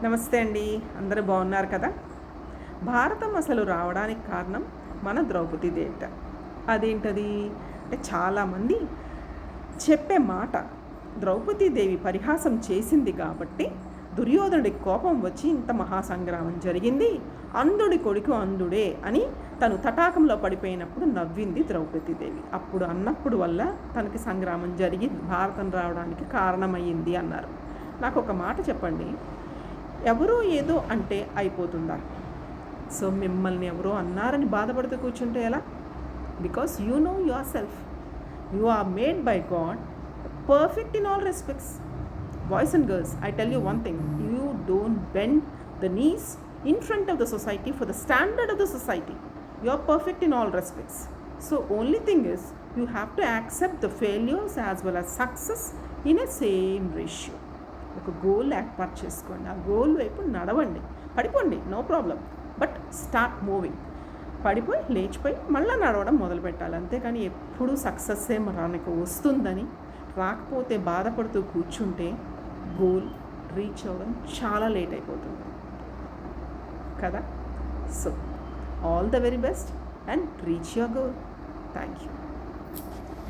నమస్తే అండి. అందరూ బాగున్నారు కదా? భారతం అసలు రావడానికి కారణం మన ద్రౌపది దేవత. అదేంటది అంటే చాలామంది చెప్పే మాట, ద్రౌపదీదేవి పరిహాసం చేసింది కాబట్టి దుర్యోధనుడికి కోపం వచ్చి ఇంత మహాసంగ్రామం జరిగింది, అంధుడి కొడుకు అంధుడే అని తను తటాకంలో పడిపోయినప్పుడు నవ్వింది ద్రౌపదీదేవి. అప్పుడు అన్నప్పుడు వల్ల తనకి సంగ్రామం జరిగి భారతం రావడానికి కారణమయ్యింది అన్నారు. నాకు ఒక మాట చెప్పండి, ఎవరో ఏదో అంటే అయిపోతుందా? సో మిమ్మల్ని ఎవరో అన్నారని బాధపడుతూ కూర్చుంటే ఎలా? Because you know yourself, you are made by God perfect in all respects. Boys and girls, I tell you one thing, you don't bend the knees in front of the society for the standard of the society. You are perfect in all respects. So only thing is you have to accept the failures as well as success in a same ratio. ఒక goal ఏర్పాటు చేసుకోండి, ఆ goal వైపు నడవండి, పడిపోండి, no problem, but start moving. పడిపోయి లేచిపోయి మళ్ళీ నడవడం మొదలు పెట్టాలి. అంతేకాని ఎప్పుడూ సక్సెస్సే మనకు వస్తుందని రాకపోతే బాధపడుతూ కూర్చుంటే గోల్ రీచ్ అవ్వడం చాలా లేట్ అయిపోతుంది కదా. So all the very best and reach your goal. Thank you.